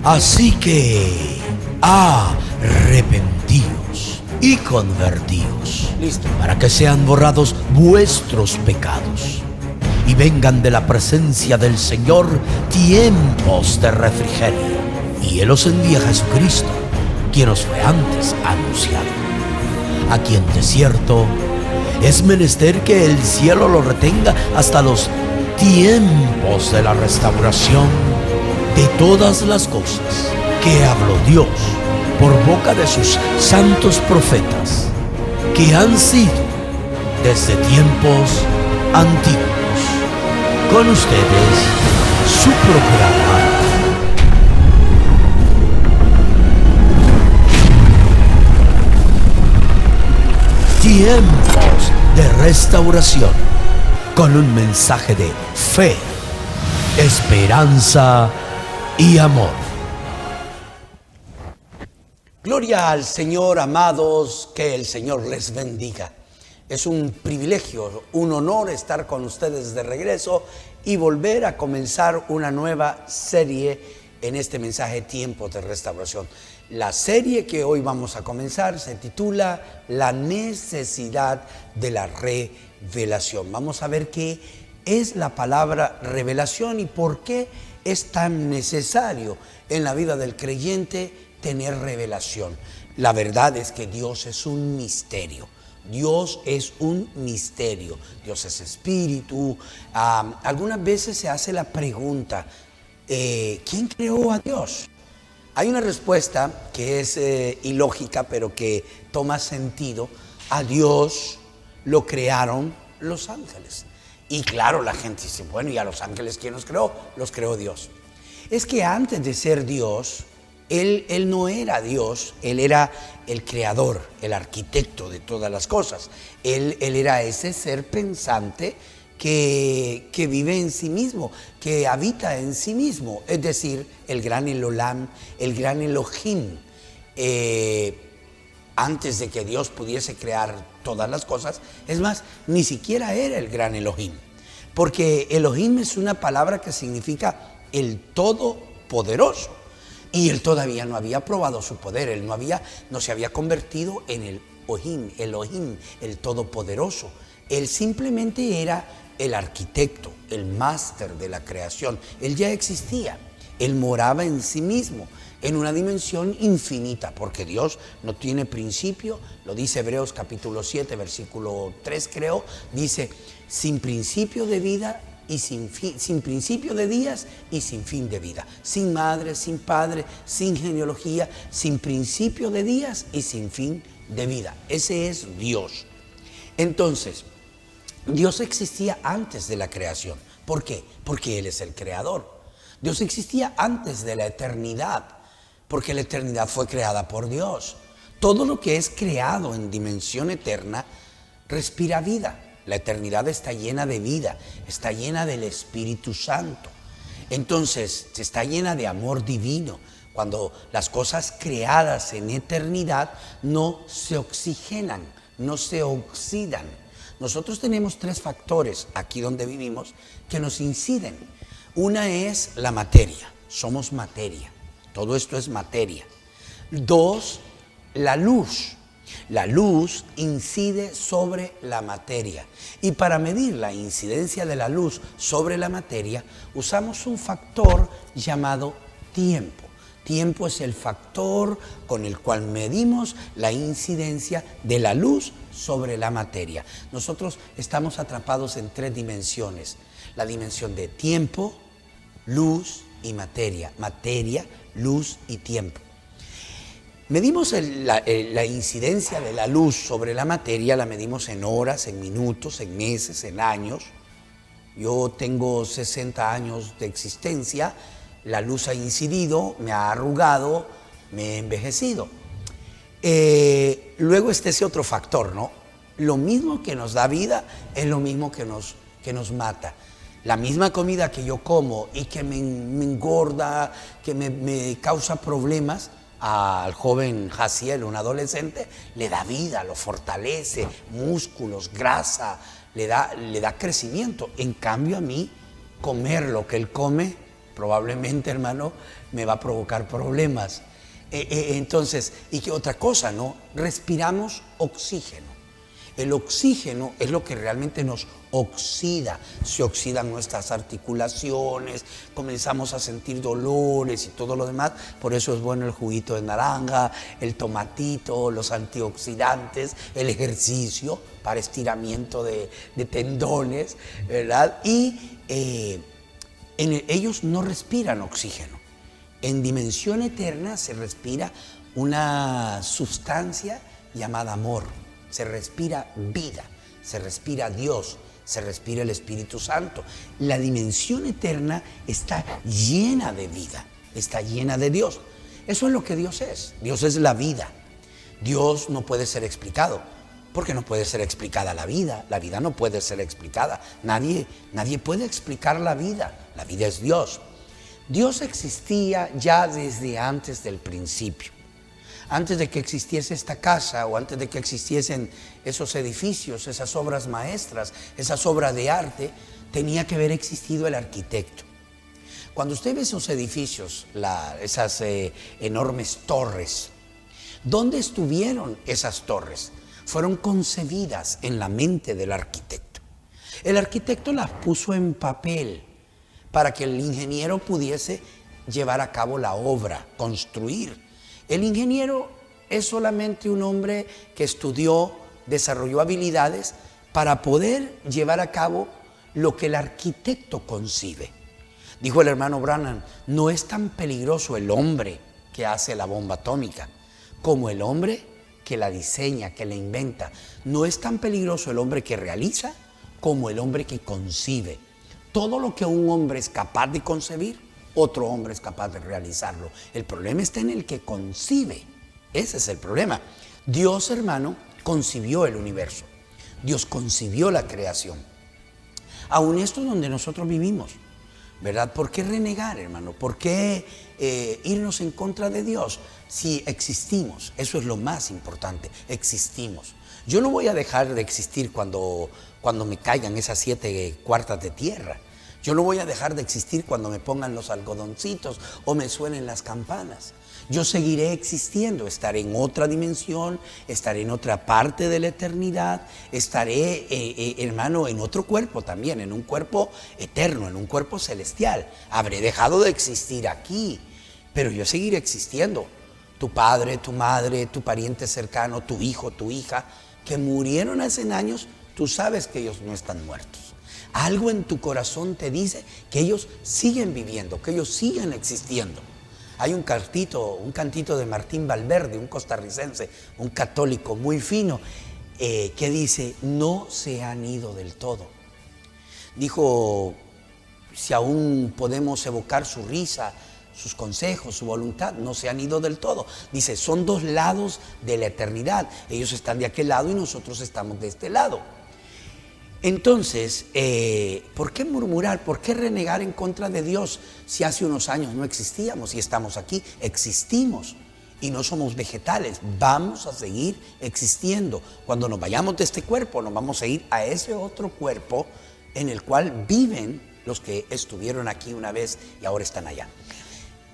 Así que arrepentíos y convertíos, Listo. para que sean borrados vuestros pecados y vengan de la presencia del Señor tiempos de refrigerio. Y Él os envía a Jesucristo, quien os fue antes anunciado, a quien de cierto es menester que el cielo lo retenga hasta los tiempos de la restauración de todas las cosas que habló Dios por boca de sus santos profetas, que han sido desde tiempos antiguos. Con ustedes, su programa Tiempos de Restauración, con un mensaje de fe, esperanza y amor. Gloria al Señor, amados, que el Señor les bendiga. Es un privilegio, un honor estar con ustedes de regreso y volver a comenzar una nueva serie en este mensaje Tiempos de Restauración. La serie que hoy vamos a comenzar se titula La necesidad de la revelación. Vamos a ver qué es la palabra revelación y por qué es tan necesario en la vida del creyente tener revelación. La verdad es que Dios es un misterio. Dios es un misterio. Dios es espíritu. Algunas veces se hace la pregunta, ¿quién creó a Dios? Hay una respuesta que es ilógica, pero que toma sentido. A Dios lo crearon los ángeles. Y claro, la gente dice, bueno, ¿y a los ángeles quién los creó? Los creó Dios. Es que antes de ser Dios, Él no era Dios, Él era el creador, el arquitecto de todas las cosas. Él era ese ser pensante que vive en sí mismo, que habita en sí mismo, es decir, el gran Elolam, el gran Elohim. Antes de que Dios pudiese crear todas las cosas, es más, ni siquiera era el gran Elohim, porque Elohim es una palabra que significa el todopoderoso, y él todavía no había probado su poder, él no se había convertido en el Elohim, el todopoderoso. Él simplemente era el arquitecto, el máster de la creación. Él ya existía, él moraba en sí mismo, en una dimensión infinita, porque Dios no tiene principio. Lo dice Hebreos capítulo 7, versículo 3 creo, dice, sin principio de vida y sin principio de días y sin fin de vida, sin madre, sin padre, sin genealogía, sin principio de días y sin fin de vida. Ese es Dios. Entonces, Dios existía antes de la creación. ¿Por qué? Porque Él es el creador. Dios existía antes de la eternidad, porque la eternidad fue creada por Dios. Todo lo que es creado en dimensión eterna respira vida. La eternidad está llena de vida, está llena del Espíritu Santo. Entonces, está llena de amor divino. Cuando las cosas creadas en eternidad no se oxigenan, no se oxidan. Nosotros tenemos tres factores aquí donde vivimos que nos inciden. Una es la materia, somos materia, todo esto es materia. Dos, la luz. La luz incide sobre la materia, y para medir la incidencia de la luz sobre la materia usamos un factor llamado tiempo. Tiempo es el factor con el cual medimos la incidencia de la luz sobre la materia. Nosotros estamos atrapados en tres dimensiones: la dimensión de tiempo, luz y materia. Materia, luz y tiempo. Medimos la incidencia de la luz sobre la materia, la medimos en horas, en minutos, en meses, en años. Yo tengo 60 años de existencia, la luz ha incidido, me ha arrugado, me he envejecido. Luego está ese otro factor, ¿no? Lo mismo que nos da vida es lo mismo que nos mata. La misma comida que yo como y que me engorda, que me causa problemas, al joven Jaciel, un adolescente, le da vida, lo fortalece, músculos, grasa, le da crecimiento. En cambio a mí, comer lo que él come probablemente, hermano, me va a provocar problemas. Entonces, ¿y qué otra cosa, no? Respiramos oxígeno. El oxígeno es lo que realmente nos oxida. Se oxidan nuestras articulaciones, comenzamos a sentir dolores y todo lo demás. Por eso es bueno el juguito de naranja, el tomatito, los antioxidantes, el ejercicio para estiramiento de tendones, ¿verdad? Y ellos no respiran oxígeno. En dimensión eterna se respira una sustancia llamada amor. Se respira vida, se respira Dios, se respira el Espíritu Santo. La dimensión eterna está llena de vida, está llena de Dios. Eso es lo que Dios es. Dios es la vida. Dios no puede ser explicado, porque no puede ser explicada la vida. La vida no puede ser explicada. Nadie puede explicar la vida. La vida es Dios. Dios existía ya desde antes del principio. Antes de que existiese esta casa o antes de que existiesen esos edificios, esas obras maestras, esas obras de arte, tenía que haber existido el arquitecto. Cuando usted ve esos edificios, esas enormes torres, ¿dónde estuvieron esas torres? Fueron concebidas en la mente del arquitecto. El arquitecto las puso en papel para que el ingeniero pudiese llevar a cabo la obra, construir. El ingeniero es solamente un hombre que estudió, desarrolló habilidades para poder llevar a cabo lo que el arquitecto concibe. Dijo el hermano Branham, no es tan peligroso el hombre que hace la bomba atómica como el hombre que la diseña, que la inventa. No es tan peligroso el hombre que realiza como el hombre que concibe. Todo lo que un hombre es capaz de concebir, otro hombre es capaz de realizarlo. El problema está en el que concibe. Ese es el problema. Dios, hermano, concibió el universo. Dios concibió la creación. Aún esto es donde nosotros vivimos, ¿verdad? ¿Por qué renegar, hermano? ¿Por qué irnos en contra de Dios? Si existimos, eso es lo más importante, existimos. Yo no voy a dejar de existir cuando me caigan esas 7 cuartas de tierra. Yo no voy a dejar de existir cuando me pongan los algodoncitos o me suenen las campanas. Yo seguiré existiendo, estaré en otra dimensión, estaré en otra parte de la eternidad, estaré, hermano, en otro cuerpo también, en un cuerpo eterno, en un cuerpo celestial. Habré dejado de existir aquí, pero yo seguiré existiendo. Tu padre, tu madre, tu pariente cercano, tu hijo, tu hija, que murieron hace años, tú sabes que ellos no están muertos. Algo en tu corazón te dice que ellos siguen viviendo, que ellos siguen existiendo. Hay un cantito de Martín Valverde, un costarricense, un católico muy fino, que dice, no se han ido del todo. Dijo, si aún podemos evocar su risa, sus consejos, su voluntad, no se han ido del todo. Dice, son 2 lados de la eternidad. Ellos están de aquel lado y nosotros estamos de este lado. Entonces, ¿por qué murmurar? ¿Por qué renegar en contra de Dios si hace unos años no existíamos y estamos aquí? Existimos y no somos vegetales, vamos a seguir existiendo. Cuando nos vayamos de este cuerpo, nos vamos a ir a ese otro cuerpo en el cual viven los que estuvieron aquí una vez y ahora están allá.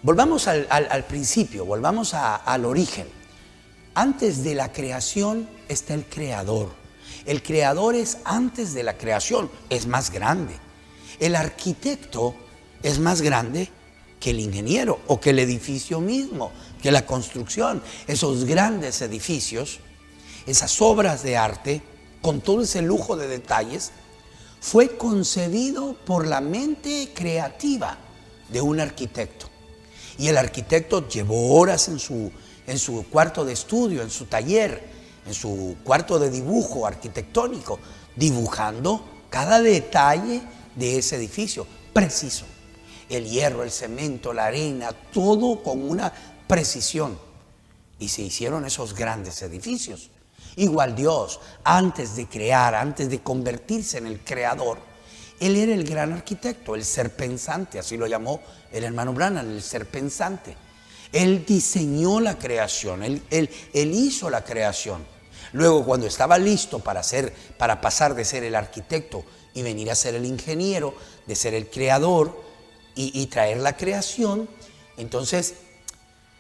Volvamos al principio, volvamos al origen. Antes de la creación está el Creador. El creador es antes de la creación, es más grande. El arquitecto es más grande que el ingeniero o que el edificio mismo, que la construcción. Esos grandes edificios, esas obras de arte, con todo ese lujo de detalles, fue concebido por la mente creativa de un arquitecto. Y el arquitecto llevó horas en su cuarto de estudio, en su taller, en su cuarto de dibujo arquitectónico, dibujando cada detalle de ese edificio, preciso. El hierro, el cemento, la arena, todo con una precisión. Y se hicieron esos grandes edificios. Igual Dios, antes de crear, antes de convertirse en el creador, Él era el gran arquitecto, el ser pensante, así lo llamó el hermano Branham, el ser pensante. Él diseñó la creación, él hizo la creación. Luego, cuando estaba listo para pasar de ser el arquitecto y venir a ser el ingeniero, de ser el creador y traer la creación, entonces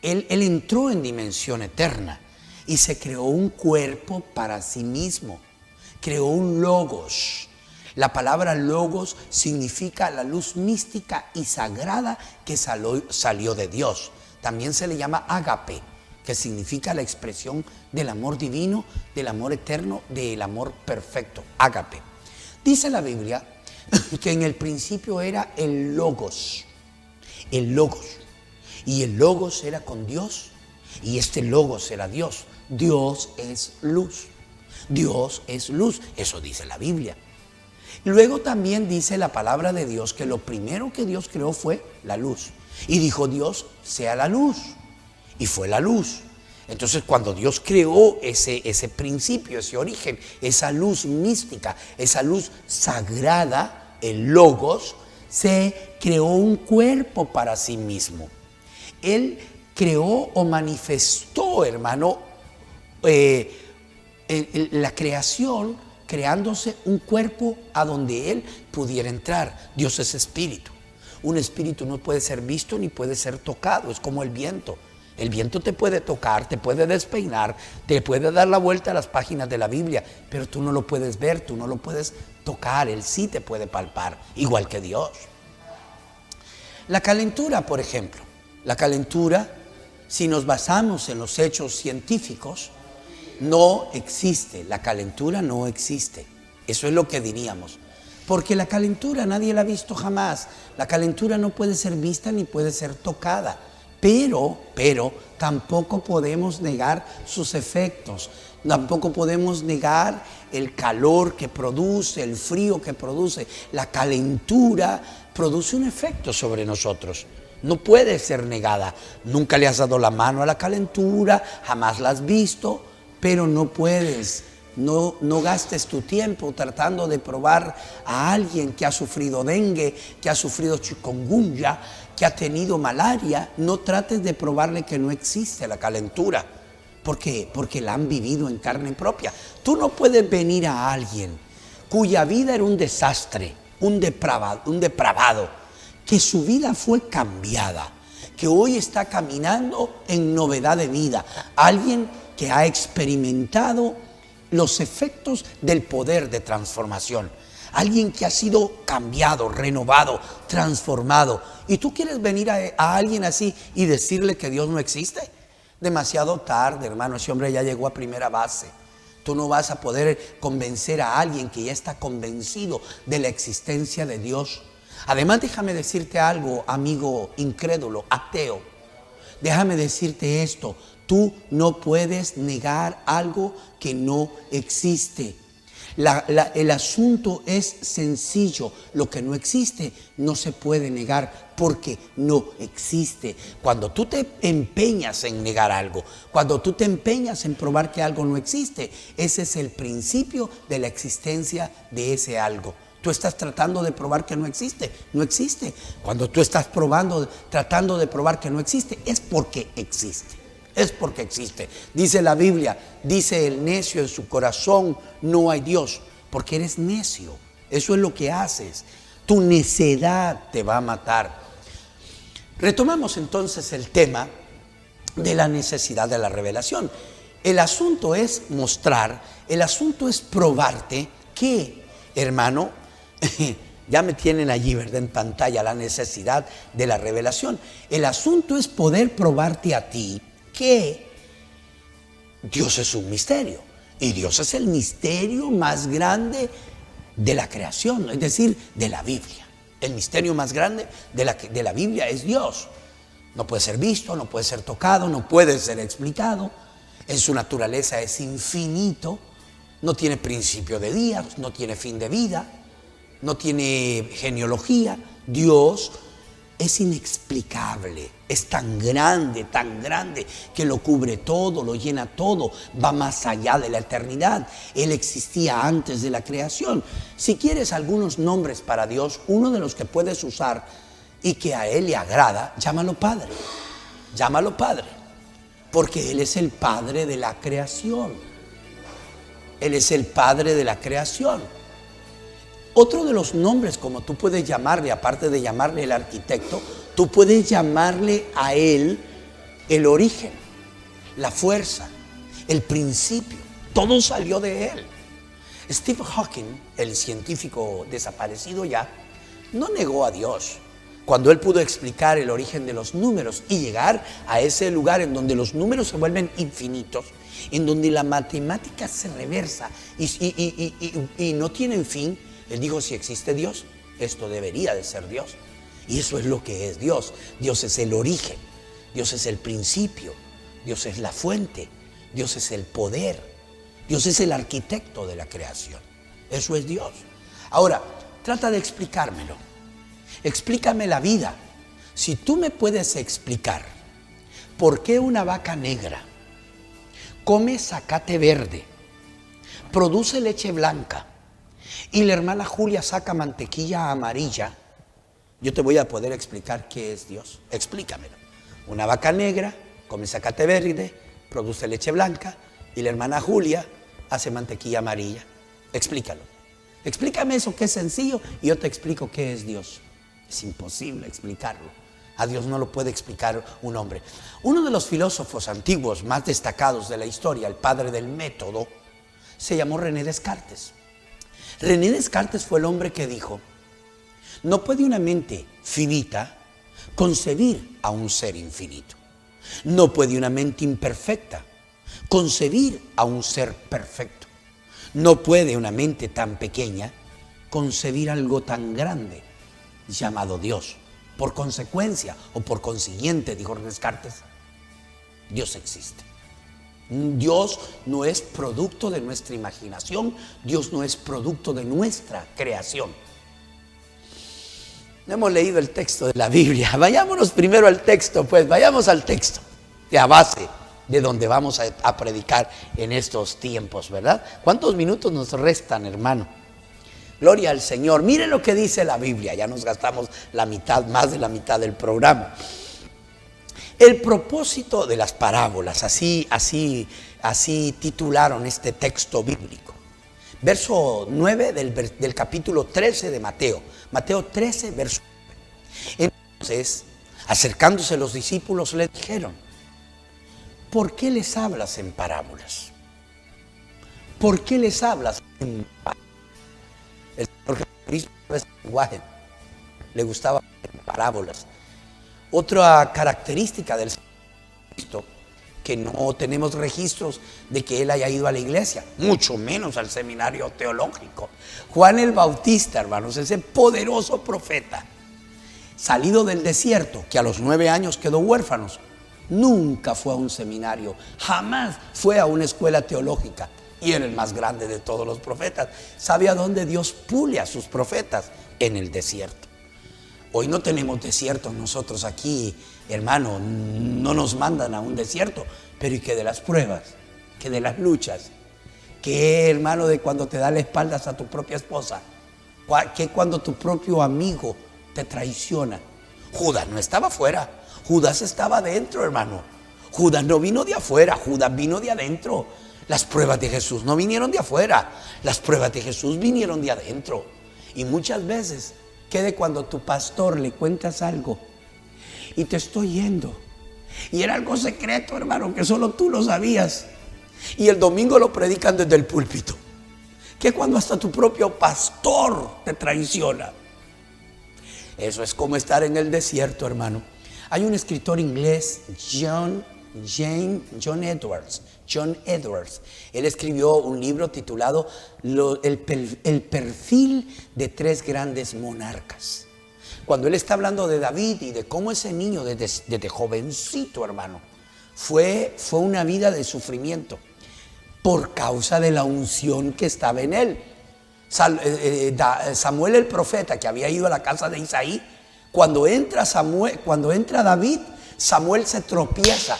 él entró en dimensión eterna y se creó un cuerpo para sí mismo. Creó un logos. La palabra logos significa la luz mística y sagrada que salió de Dios. También se le llama ágape, que significa la expresión del amor divino, del amor eterno, del amor perfecto. Ágape. Dice la Biblia que en el principio era el logos. El logos. Y el logos era con Dios. Y este logos era Dios. Dios es luz. Dios es luz. Eso dice la Biblia. Luego también dice la palabra de Dios que lo primero que Dios creó fue la luz. Y dijo Dios, sea la luz. Y fue la luz. Entonces cuando Dios creó ese principio, ese origen, esa luz mística, esa luz sagrada, el logos, se creó un cuerpo para sí mismo. Él creó o manifestó, hermano, la creación, creándose un cuerpo a donde Él pudiera entrar. Dios es espíritu. Un espíritu no puede ser visto ni puede ser tocado, es como el viento. El viento te puede tocar, te puede despeinar, te puede dar la vuelta a las páginas de la Biblia, pero tú no lo puedes ver, tú no lo puedes tocar, Él sí te puede palpar, igual que Dios. La calentura, por ejemplo, la calentura, si nos basamos en los hechos científicos, no existe, la calentura no existe. Eso es lo que diríamos. Porque la calentura nadie la ha visto jamás. La calentura no puede ser vista ni puede ser tocada. Pero tampoco podemos negar sus efectos. Tampoco podemos negar el calor que produce, el frío que produce. La calentura produce un efecto sobre nosotros. No puede ser negada. Nunca le has dado la mano a la calentura, jamás la has visto. Pero no puedes, no gastes tu tiempo tratando de probar a alguien que ha sufrido dengue, que ha sufrido chikungunya, que ha tenido malaria. No trates de probarle que no existe la calentura, porque la han vivido en carne propia. Tú no puedes venir a alguien cuya vida era un desastre, un depravado, que su vida fue cambiada, que hoy está caminando en novedad de vida. Alguien que ha experimentado los efectos del poder de transformación. Alguien que ha sido cambiado, renovado, transformado. ¿Y tú quieres venir a alguien así y decirle que Dios no existe? Demasiado tarde, hermano. Ese hombre ya llegó a primera base. Tú no vas a poder convencer a alguien que ya está convencido de la existencia de Dios. Además, déjame decirte algo, amigo incrédulo, ateo. Déjame decirte esto. Tú no puedes negar algo que no existe. El asunto es sencillo. Lo que no existe no se puede negar porque no existe. Cuando tú te empeñas en negar algo, cuando tú te empeñas en probar que algo no existe, ese es el principio de la existencia de ese algo. Tú estás tratando de probar que no existe. No existe. Cuando tú estás tratando de probar que no existe, es porque existe. Es porque existe. Dice la Biblia, dice el necio en su corazón, no hay Dios, porque eres necio. Eso es lo que haces. Tu necedad te va a matar. Retomamos entonces el tema de la necesidad de la revelación. El asunto es mostrar, el asunto es probarte que, hermano, ya me tienen allí, ¿verdad?, en pantalla, la necesidad de la revelación. El asunto es poder probarte a ti que Dios es un misterio y Dios es el misterio más grande de la creación, es decir, de la Biblia. El misterio más grande de la Biblia es Dios. No puede ser visto, no puede ser tocado, no puede ser explicado. En su naturaleza es infinito, no tiene principio de días, no tiene fin de vida, no tiene genealogía. Dios es inexplicable, es tan grande que lo cubre todo, lo llena todo, va más allá de la eternidad. Él existía antes de la creación. Si quieres algunos nombres para Dios, uno de los que puedes usar y que a Él le agrada, llámalo Padre. Llámalo Padre, porque Él es el Padre de la creación. Él es el Padre de la creación. Otro de los nombres, como tú puedes llamarle, aparte de llamarle el arquitecto, tú puedes llamarle a él el origen, la fuerza, el principio. Todo salió de él. Stephen Hawking, el científico desaparecido ya, no negó a Dios cuando él pudo explicar el origen de los números y llegar a ese lugar en donde los números se vuelven infinitos, en donde la matemática se reversa y no tienen fin. Él dijo, si existe Dios, esto debería de ser Dios. Y eso es lo que es Dios. Dios es el origen, Dios es el principio, Dios es la fuente, Dios es el poder, Dios es el arquitecto de la creación. Eso es Dios. Ahora, trata de explicármelo. Explícame la vida. Si tú me puedes explicar por qué una vaca negra come zacate verde, produce leche blanca y la hermana Julia saca mantequilla amarilla, yo te voy a poder explicar qué es Dios. Explícamelo. Una vaca negra come zacate verde, produce leche blanca y la hermana Julia hace mantequilla amarilla. Explícalo. Explícame eso, que es sencillo, y yo te explico qué es Dios. Es imposible explicarlo. A Dios no lo puede explicar un hombre. Uno de los filósofos antiguos más destacados de la historia, el padre del método, se llamó René Descartes. René Descartes fue el hombre que dijo: no puede una mente finita concebir a un ser infinito. No puede una mente imperfecta concebir a un ser perfecto. No puede una mente tan pequeña concebir algo tan grande llamado Dios. Por consecuencia o por consiguiente, dijo Descartes, Dios existe. Dios no es producto de nuestra imaginación, Dios no es producto de nuestra creación. No hemos leído el texto de la Biblia. Vayámonos primero al texto, pues, vayamos al texto, de a base de donde vamos a predicar en estos tiempos, ¿verdad? ¿Cuántos minutos nos restan, hermano? Gloria al Señor. Mire lo que dice la Biblia. Ya nos gastamos la mitad, más de la mitad del programa. El propósito de las parábolas, así titularon este texto bíblico. Verso 9 del capítulo 13 de Mateo. Mateo 13, verso 9. Entonces, acercándose los discípulos, le dijeron: ¿por qué les hablas en parábolas? ¿Por qué les hablas en parábolas? El Señor Jesucristo es lenguaje, le gustaba en parábolas. Otra característica del Señor Jesucristo, que no tenemos registros de que Él haya ido a la iglesia, mucho menos al seminario teológico. Juan el Bautista, hermanos, ese poderoso profeta, salido del desierto, que a los 9 años quedó huérfano, nunca fue a un seminario, jamás fue a una escuela teológica. Y era el más grande de todos los profetas. ¿Sabe a dónde Dios pule a sus profetas? En el desierto. Hoy no tenemos desiertos nosotros aquí, hermano. No nos mandan a un desierto. Pero ¿y qué de las pruebas? ¿Qué de las luchas? ¿Qué, hermano, de cuando te da la espalda a tu propia esposa? ¿Qué cuando tu propio amigo te traiciona? Judas no estaba afuera. Judas estaba adentro, hermano. Judas no vino de afuera. Judas vino de adentro. Las pruebas de Jesús no vinieron de afuera, las pruebas de Jesús vinieron de adentro. Y muchas veces, ¿qué de cuando tu pastor le cuentas algo y te estoy yendo? Y era algo secreto, hermano, que solo tú lo sabías. Y el domingo lo predican desde el púlpito. ¿Qué cuando hasta tu propio pastor te traiciona? Eso es como estar en el desierto, hermano. Hay un escritor inglés, John Edwards. Él escribió un libro titulado El perfil de 3 grandes monarcas. Cuando él está hablando de David y de cómo ese niño desde jovencito, hermano, fue una vida de sufrimiento por causa de la unción que estaba en él. Samuel el profeta, que había ido a la casa de Isaí, cuando entra David, Samuel se tropieza.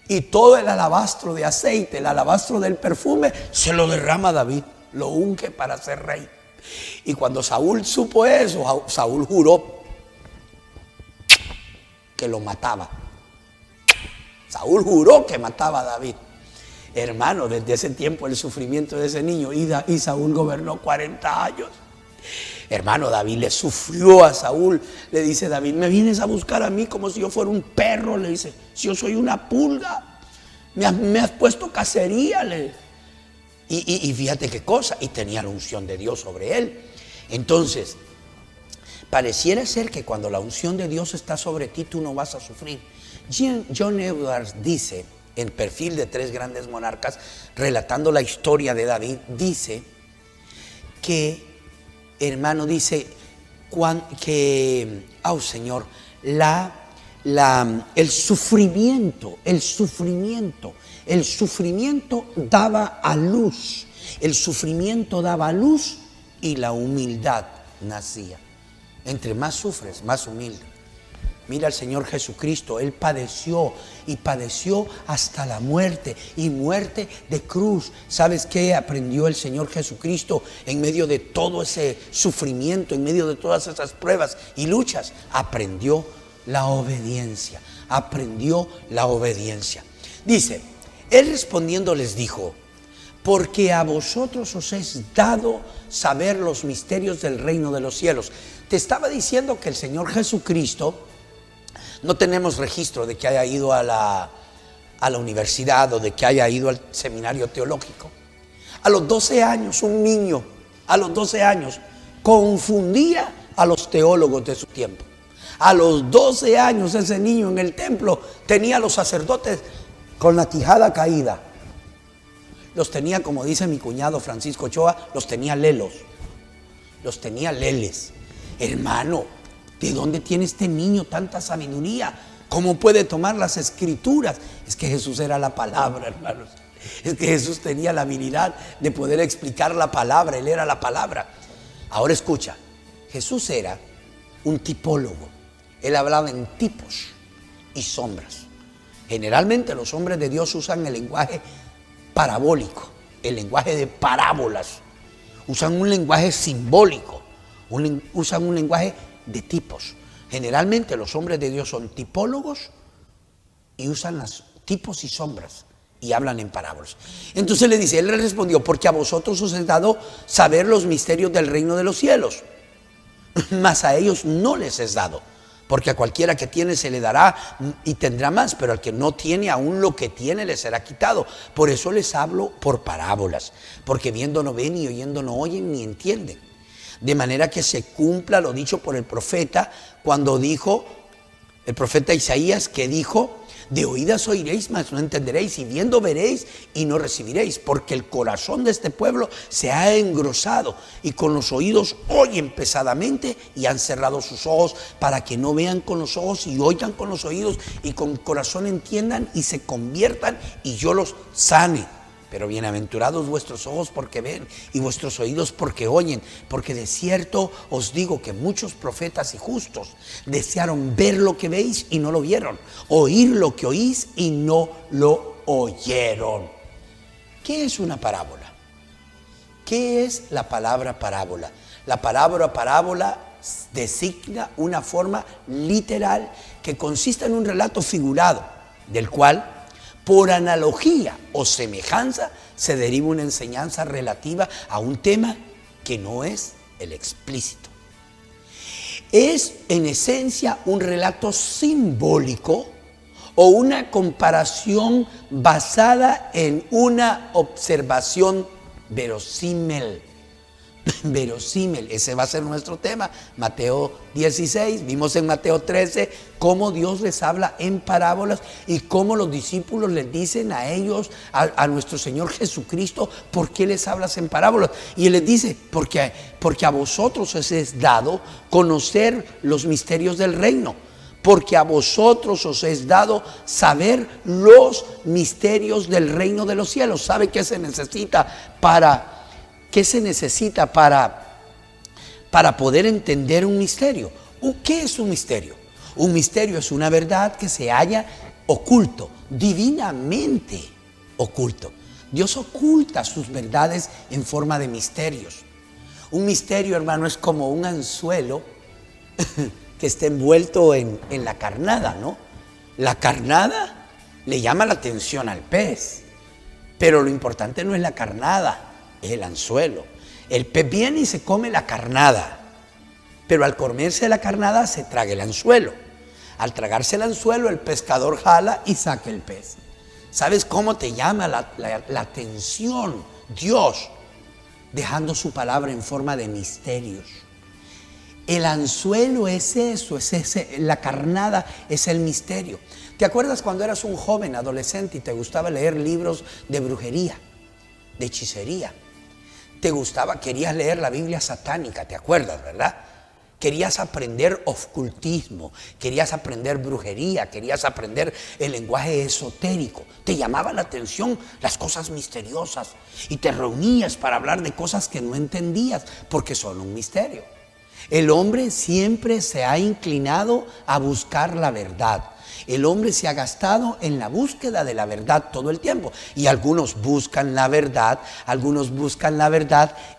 Y todo el alabastro de aceite, el alabastro del perfume, se lo derrama a David, lo unge para ser rey. Y cuando Saúl supo eso, Saúl juró que lo mataba. Saúl juró que mataba a David. Hermano, desde ese tiempo el sufrimiento de ese niño, y Saúl gobernó 40 años. Hermano, David le sufrió a Saúl. Le dice David, me vienes a buscar a mí como si yo fuera un perro. Le dice, si yo soy una pulga, me has puesto cacería. Y fíjate qué cosa, y tenía la unción de Dios sobre él. Entonces, pareciera ser que cuando la unción de Dios está sobre ti, tú no vas a sufrir. John Edwards dice, en Perfil de tres grandes monarcas, relatando la historia de David, dice que, hermano, dice que, oh Señor, el sufrimiento daba a luz, el sufrimiento daba a luz y la humildad nacía. Entre más sufres, más humilde. Mira al Señor Jesucristo, Él padeció y padeció hasta la muerte, y muerte de cruz. ¿Sabes qué aprendió el Señor Jesucristo en medio de todo ese sufrimiento, en medio de todas esas pruebas y luchas? Aprendió la obediencia, aprendió la obediencia. Dice, Él respondiendo les dijo, porque a vosotros os es dado saber los misterios del reino de los cielos. Te estaba diciendo que el Señor Jesucristo, no tenemos registro de que haya ido a la universidad o de que haya ido al seminario teológico. A los 12 años, un niño, a los 12 años, confundía a los teólogos de su tiempo. A los 12 años, ese niño en el templo tenía a los sacerdotes con la quijada caída. Los tenía, como dice mi cuñado Francisco Ochoa, los tenía lelos, los tenía leles. Hermano, ¿de dónde tiene este niño tanta sabiduría? ¿Cómo puede tomar las escrituras? Es que Jesús era la palabra, hermanos. Es que Jesús tenía la habilidad de poder explicar la palabra. Él era la palabra. Ahora escucha, Jesús era un tipólogo. Él hablaba en tipos y sombras. Generalmente los hombres de Dios usan el lenguaje parabólico, el lenguaje de parábolas. Usan un lenguaje simbólico, usan un lenguaje de tipos. Generalmente los hombres de Dios son tipólogos y usan los tipos y sombras y hablan en parábolas. Entonces le dice, Él le respondió, porque a vosotros os he dado saber los misterios del reino de los cielos, mas a ellos no les es dado. Porque a cualquiera que tiene se le dará y tendrá más, pero al que no tiene, aún lo que tiene le será quitado. Por eso les hablo por parábolas, porque viendo no ven y oyendo no oyen ni entienden. De manera que se cumpla lo dicho por el profeta, cuando dijo, el profeta Isaías, que dijo, de oídas oiréis, mas no entenderéis, y viendo veréis y no recibiréis, porque el corazón de este pueblo se ha engrosado, y con los oídos oyen pesadamente, y han cerrado sus ojos, para que no vean con los ojos y oigan con los oídos, y con el corazón entiendan y se conviertan, y yo los sane. Pero bienaventurados vuestros ojos porque ven y vuestros oídos porque oyen, porque de cierto os digo que muchos profetas y justos desearon ver lo que veis y no lo vieron, oír lo que oís y no lo oyeron. ¿Qué es una parábola? ¿Qué es la palabra parábola? La palabra parábola designa una forma literal que consiste en un relato figurado, del cual por analogía o semejanza se deriva una enseñanza relativa a un tema que no es el explícito. Es en esencia un relato simbólico o una comparación basada en una observación verosímil. Verosímil, ese va a ser nuestro tema. Mateo 16, vimos en Mateo 13 cómo Dios les habla en parábolas y cómo los discípulos les dicen a ellos, a nuestro Señor Jesucristo, ¿por qué les hablas en parábolas? Y Él les dice, porque a vosotros os es dado conocer los misterios del reino, porque a vosotros os es dado saber los misterios del reino de los cielos. ¿Sabe qué se necesita para poder entender un misterio? ¿Qué es un misterio? Un misterio es una verdad que se halla oculto, divinamente oculto. Dios oculta sus verdades en forma de misterios. Un misterio, hermano, es como un anzuelo que está envuelto en la carnada, ¿no? La carnada le llama la atención al pez, pero lo importante no es la carnada, es el anzuelo. El pez viene y se come la carnada, pero al comerse la carnada se traga el anzuelo. Al tragarse el anzuelo, el pescador jala y saca el pez. ¿Sabes cómo te llama la atención Dios? Dejando su palabra en forma de misterios. El anzuelo es eso, la carnada es el misterio. ¿Te acuerdas cuando eras un joven adolescente y te gustaba leer libros de brujería, de hechicería? Querías leer la Biblia satánica, ¿te acuerdas, verdad? Querías aprender ocultismo, querías aprender brujería, querías aprender el lenguaje esotérico. Te llamaba la atención las cosas misteriosas y te reunías para hablar de cosas que no entendías porque son un misterio. El hombre siempre se ha inclinado a buscar la verdad. El hombre se ha gastado en la búsqueda de la verdad todo el tiempo. Y algunos buscan la verdad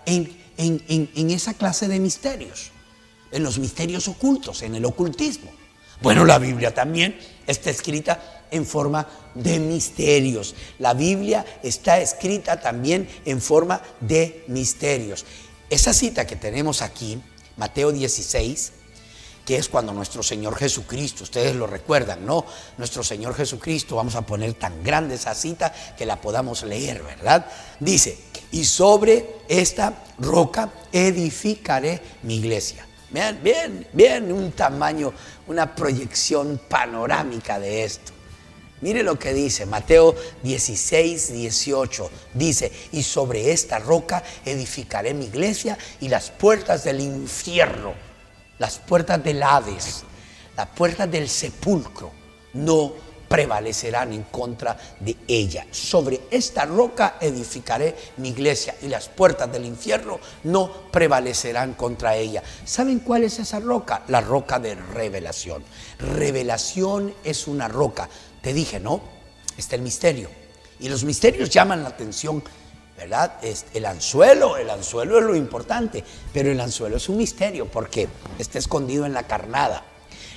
en esa clase de misterios. En los misterios ocultos, en el ocultismo. Bueno, la Biblia también está escrita en forma de misterios. La Biblia está escrita también en forma de misterios. Esa cita que tenemos aquí, Mateo 16, que es cuando nuestro Señor Jesucristo, ustedes lo recuerdan, ¿no? Nuestro Señor Jesucristo, vamos a poner tan grande esa cita que la podamos leer, ¿verdad? Dice, y sobre esta roca edificaré mi iglesia. Vean, bien un tamaño, una proyección panorámica de esto. Mire lo que dice Mateo 16, 18. Dice, y sobre esta roca edificaré mi iglesia y las puertas del infierno, las puertas del Hades, las puertas del sepulcro no prevalecerán en contra de ella. Sobre esta roca edificaré mi iglesia y las puertas del infierno no prevalecerán contra ella. ¿Saben cuál es esa roca? La roca de revelación. Revelación es una roca. Te dije, ¿no? Está el misterio. Y los misterios llaman la atención, ¿verdad? El anzuelo es lo importante, pero el anzuelo es un misterio porque está escondido en la carnada.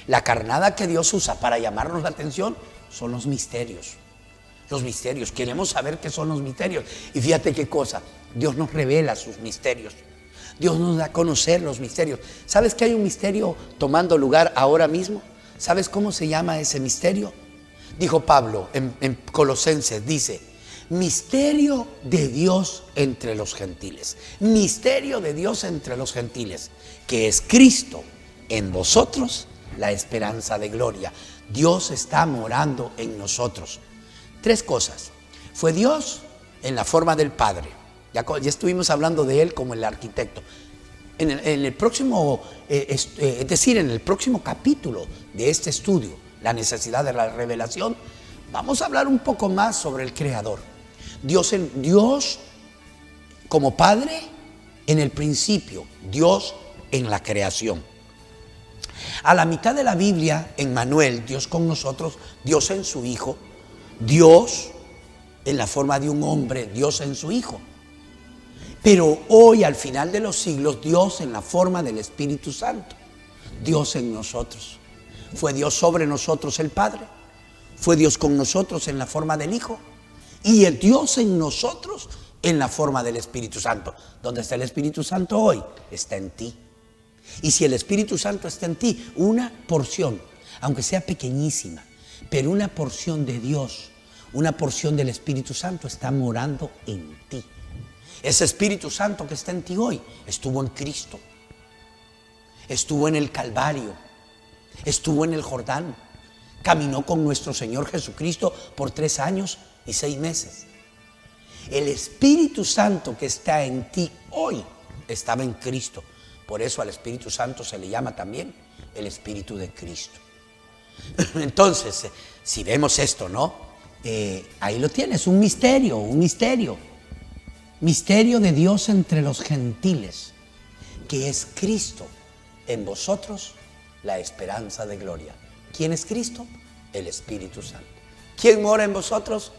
La carnada que Dios usa para llamarnos la atención son los misterios. Los misterios, queremos saber qué son los misterios. Y fíjate qué cosa, Dios nos revela sus misterios. Dios nos da a conocer los misterios. ¿Sabes que hay un misterio tomando lugar ahora mismo? ¿Sabes cómo se llama ese misterio? Dijo Pablo en Colosenses, dice, misterio de Dios entre los gentiles. Misterio de Dios entre los gentiles, que es Cristo en vosotros, la esperanza de gloria. Dios está morando en nosotros. Tres cosas. Fue Dios en la forma del Padre. Ya estuvimos hablando de Él como el arquitecto. En el próximo, es decir, en el próximo capítulo de este estudio, la necesidad de la revelación, vamos a hablar un poco más sobre el Creador. Dios como Padre en el principio, Dios en la creación. A la mitad de la Biblia, en Manuel, Dios con nosotros, Dios en su Hijo, Dios en la forma de un hombre, Dios en su Hijo. Pero hoy, al final de los siglos, Dios en la forma del Espíritu Santo, Dios en nosotros. Fue Dios sobre nosotros el Padre, fue Dios con nosotros en la forma del Hijo y el Dios en nosotros en la forma del Espíritu Santo. ¿Dónde está el Espíritu Santo hoy? Está en ti. Y si el Espíritu Santo está en ti, una porción, aunque sea pequeñísima, pero una porción de Dios, una porción del Espíritu Santo está morando en ti. Ese Espíritu Santo que está en ti hoy estuvo en Cristo, estuvo en el Calvario, estuvo en el Jordán, caminó con nuestro Señor Jesucristo por 3 años y 6 meses. El Espíritu Santo que está en ti hoy estaba en Cristo. Por eso al Espíritu Santo se le llama también el Espíritu de Cristo. Entonces, si vemos esto, ¿no? Ahí lo tienes, un misterio. Misterio de Dios entre los gentiles, que es Cristo en vosotros, la esperanza de gloria. ¿Quién es Cristo? El Espíritu Santo. ¿Quién mora en vosotros?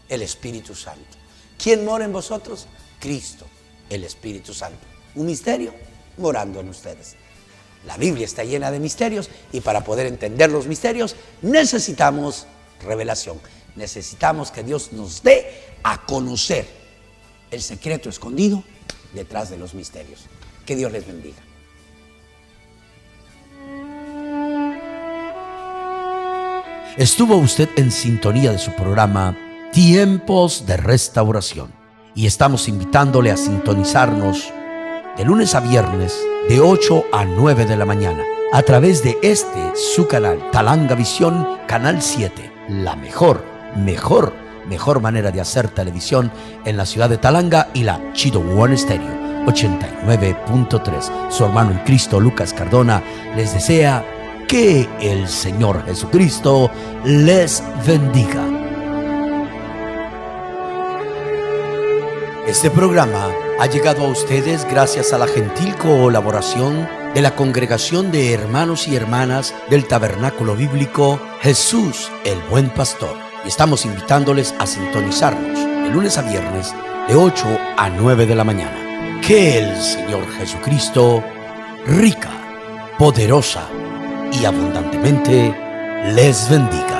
El Espíritu Santo. ¿Quién mora en vosotros? Cristo, el Espíritu Santo. Un misterio morando en ustedes. La Biblia está llena de misterios y para poder entender los misterios necesitamos revelación. Necesitamos que Dios nos dé a conocer el secreto escondido detrás de los misterios. Que Dios les bendiga. Estuvo usted en sintonía de su programa Tiempos de Restauración, y estamos invitándole a sintonizarnos de lunes a viernes de 8 a 9 de la mañana a través de su canal Talanga Visión, Canal 7, la mejor manera de hacer televisión en la ciudad de Talanga, y la Chido One Stereo 89.3. Su hermano en Cristo, Lucas Cardona, les desea que el Señor Jesucristo les bendiga. Este programa ha llegado a ustedes gracias a la gentil colaboración de la Congregación de Hermanos y Hermanas del Tabernáculo Bíblico Jesús el Buen Pastor. Y estamos invitándoles a sintonizarnos de lunes a viernes de 8 a 9 de la mañana. Que el Señor Jesucristo, rica, poderosa y abundantemente, les bendiga.